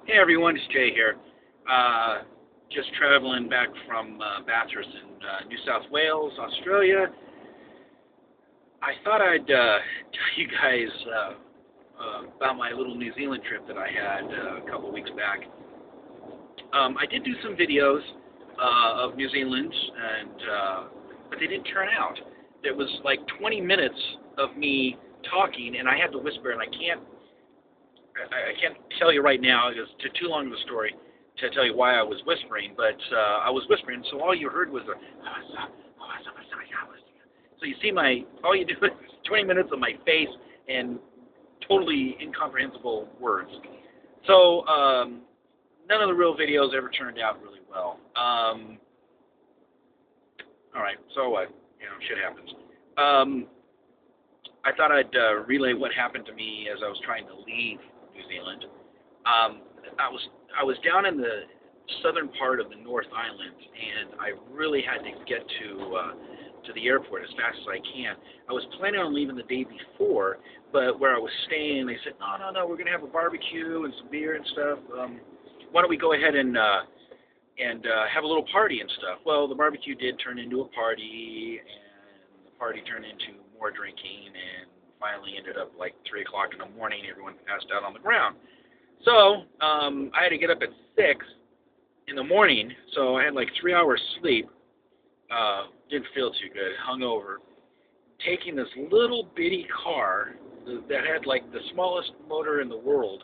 Hey everyone, it's Jay here. Just traveling back from Bathurst in New South Wales, Australia. I thought I'd tell you guys about my little New Zealand trip that I had a couple of weeks back. I did do some videos of New Zealand, but they didn't turn out. There was like 20 minutes of me talking, and I had to whisper, and I can't tell you right now because it's too long of a story to tell you why I was whispering, but I was whispering, so all you heard was a. So you see all you do is 20 minutes of my face and totally incomprehensible words. So none of the real videos ever turned out really well. All right, so what? Shit happens. I thought I'd relay what happened to me as I was trying to leave New Zealand. Um, I was down in the southern part of the North Island, and I really had to get to the airport as fast as I can. I was planning on leaving the day before, but where I was staying, they said, no, we're gonna have a barbecue and some beer and stuff. Why don't we go ahead and have a little party and stuff? Well, the barbecue did turn into a party, and the party turned into more drinking, and finally ended up like 3 o'clock in the morning. Everyone passed out on the ground. So I had to get up at 6 in the morning, so I had like 3 hours sleep. Didn't feel too good, hungover. Taking this little bitty car that had like the smallest motor in the world,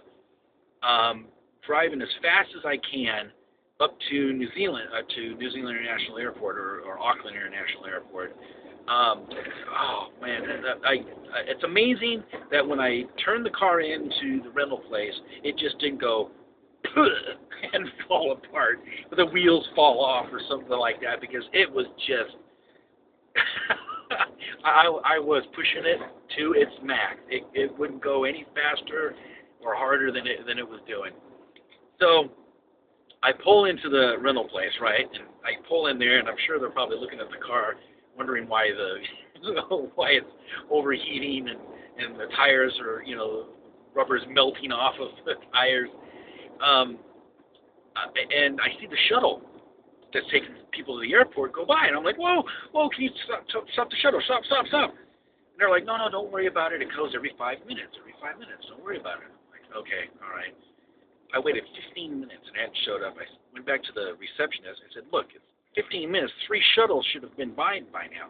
driving as fast as I can up to New Zealand, to New Zealand International Airport or Auckland International Airport. Oh man, it's amazing that when I turned the car into the rental place, it just didn't go and fall apart, the wheels fall off or something like that, because it was just I was pushing it to its max. It wouldn't go any faster or harder than it was doing. So I pull into the rental place, right? And I pull in there, and I'm sure they're probably looking at the car, wondering why why it's overheating and the tires are, rubber's melting off of the tires. And I see the shuttle that's taking people to the airport go by, and I'm like, whoa, can you stop the shuttle, stop. And they're like, no, don't worry about it. It goes every 5 minutes, don't worry about it. I'm like, okay, all right. I waited 15 minutes and it hadn't showed up. I went back to the receptionist. I said, look, it's 15 minutes. 3 shuttles should have been by now.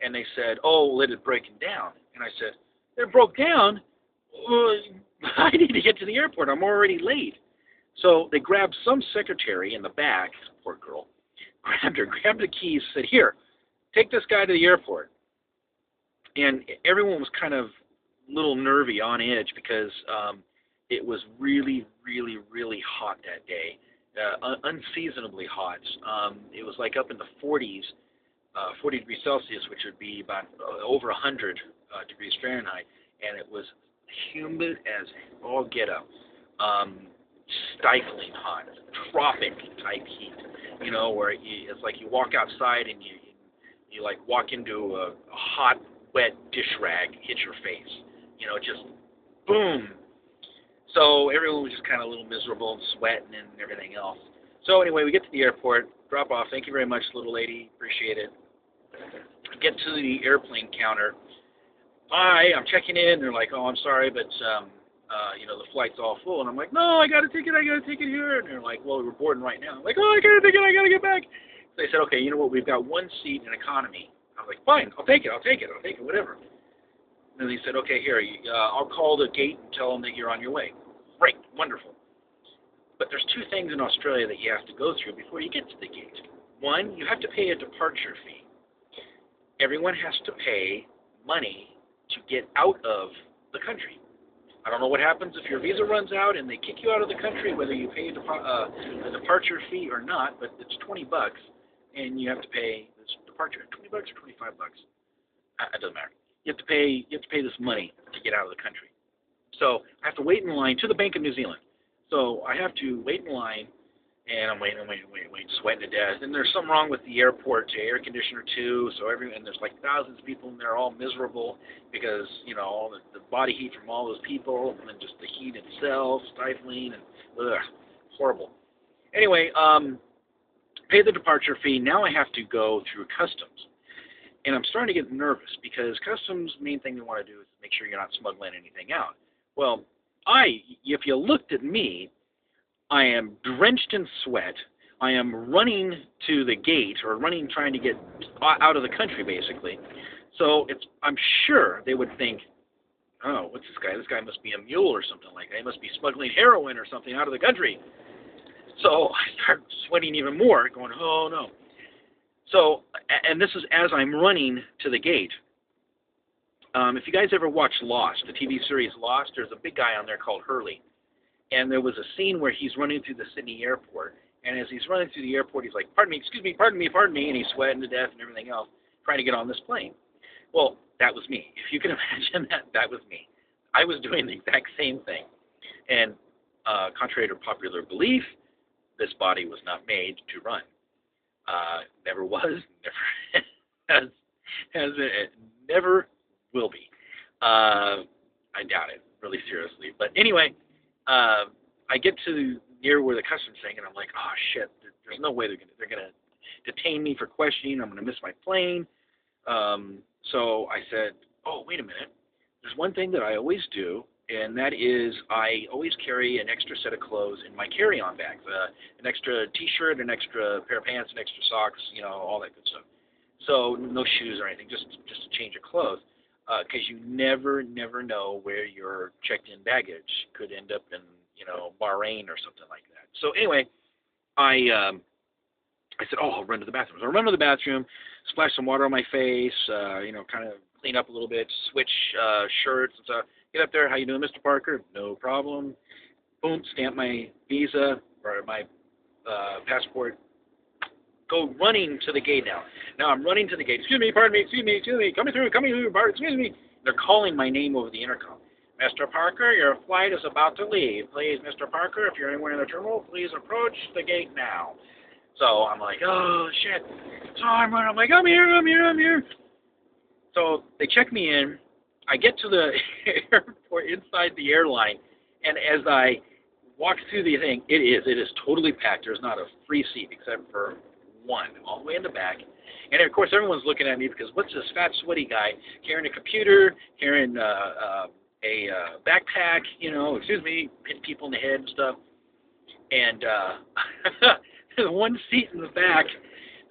And they said, oh, well, it had broken down. And I said, it broke down? I need to get to the airport. I'm already late. So they grabbed some secretary in the back, poor girl, grabbed the keys, said, here, take this guy to the airport. And everyone was kind of a little nervy, on edge, because it was really, really, really hot that day, unseasonably hot. It was like up in the 40s, 40 degrees Celsius, which would be about over 100 degrees Fahrenheit, and it was humid as all get up, stifling hot, tropic type heat. Where it's like you walk outside and you like walk into a hot, wet dish rag, hit your face. Just boom. So everyone was just kind of a little miserable and sweating and everything else. So anyway, we get to the airport, drop off. Thank you very much, little lady. Appreciate it. Get to the airplane counter. Hi, I'm checking in. They're like, oh, I'm sorry, but the flight's all full. And I'm like, no, I got a ticket here. And they're like, well, we're boarding right now. I'm like, oh, I got a ticket, I got to get back. So they said, okay, you know what? We've got one seat in economy. I was like, fine, I'll take it, whatever. And then they said, okay, here, I'll call the gate and tell them that you're on your way. Great, wonderful. But there's 2 things in Australia that you have to go through before you get to the gate. One, you have to pay a departure fee. Everyone has to pay money to get out of the country. I don't know what happens if your visa runs out and they kick you out of the country, whether you pay a departure fee or not, but it's $20, and you have to pay this departure. $20 or $25? It doesn't matter. You have to pay this money to get out of the country. So I have to wait in line to the Bank of New Zealand. So I have to wait in line And I'm waiting, sweating to death. And there's something wrong with the airport air conditioner too. So and there's like thousands of people in there, all miserable because all the body heat from all those people, and then just the heat itself, stifling and horrible. Anyway, pay the departure fee. Now I have to go through customs, and I'm starting to get nervous because customs' main thing they want to do is make sure you're not smuggling anything out. Well, if you looked at me, I am drenched in sweat. I am running to the gate, or trying to get out of the country, basically. So I'm sure they would think, oh, what's this guy? This guy must be a mule or something like that. He must be smuggling heroin or something out of the country. So I start sweating even more, going, oh, no. So, and this is as I'm running to the gate. If you guys ever watched Lost, the TV series Lost, there's a big guy on there called Hurley. And there was a scene where he's running through the Sydney airport. And as he's running through the airport, he's like, pardon me, excuse me, pardon me, pardon me. And he's sweating to death and everything else, trying to get on this plane. Well, that was me. If you can imagine that, that was me. I was doing the exact same thing. And contrary to popular belief, this body was not made to run. Never was, never never will be. I doubt it, really seriously. But anyway, I get to near where the customs thing, and I'm like, oh shit, there's no way they're gonna detain me for questioning. I'm gonna miss my plane. So I said, oh, wait a minute. There's one thing that I always do, and that is I always carry an extra set of clothes in my carry-on bag, an extra T-shirt, an extra pair of pants, an extra socks, all that good stuff. So no shoes or anything, just a change of clothes, because you never know where your checked-in baggage could end up in, Bahrain or something like that. So anyway, I said, oh, I'll run to the bathroom. So I run to the bathroom, splash some water on my face, kind of clean up a little bit, switch shirts and stuff. Get up there, how you doing, Mr. Parker? No problem. Boom, stamp my visa or my passport. Go running to the gate now. Now I'm running to the gate. Excuse me, pardon me, excuse me, coming through, excuse me. They're calling my name over the intercom. Mr. Parker, your flight is about to leave. Please, Mr. Parker, if you're anywhere in the terminal, please approach the gate now. So I'm like, oh, shit. So I'm running. I'm like, I'm here. So they check me in. I get to the airport inside the airline, and as I walk through the thing, it is totally packed. There's not a free seat except for one, all the way in the back. And, of course, everyone's looking at me because what's this fat, sweaty guy carrying a computer, carrying a backpack, excuse me, hitting people in the head and stuff. And there's one seat in the back,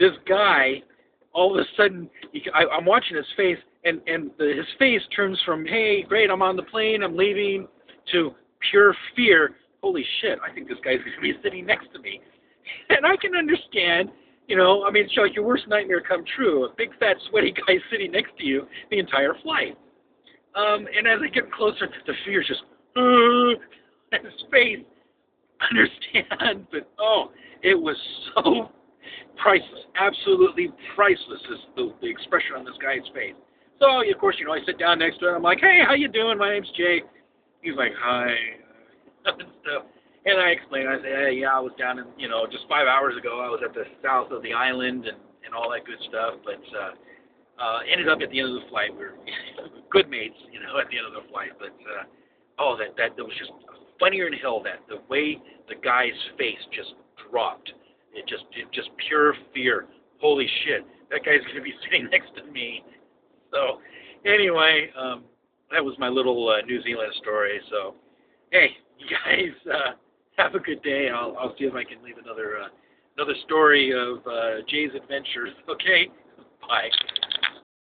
this guy, all of a sudden, I'm watching his face, and his face turns from, hey, great, I'm on the plane, I'm leaving, to pure fear. Holy shit, I think this guy's going to be sitting next to me. And I can understand, it's like your worst nightmare come true. A big, fat, sweaty guy sitting next to you the entire flight. And as I get closer, the fear's just, and his face, understand, but it was so priceless, absolutely priceless, is the expression on this guy's face. So, of course, I sit down next to him. I'm like, hey, how you doing? My name's Jake. He's like, hi, and stuff. And I explain, I say, hey, yeah, I was down in, just 5 hours ago, I was at the south of the island and all that good stuff, but ended up at the end of the flight. We were good mates, at the end of the flight, but that was just funnier than hell, that the way the guy's face just dropped. It just pure fear. Holy shit, that guy's going to be sitting next to me. So, anyway, that was my little New Zealand story. So, hey, you guys have a good day. I'll see if I can leave another story of Jay's adventures. Okay, bye.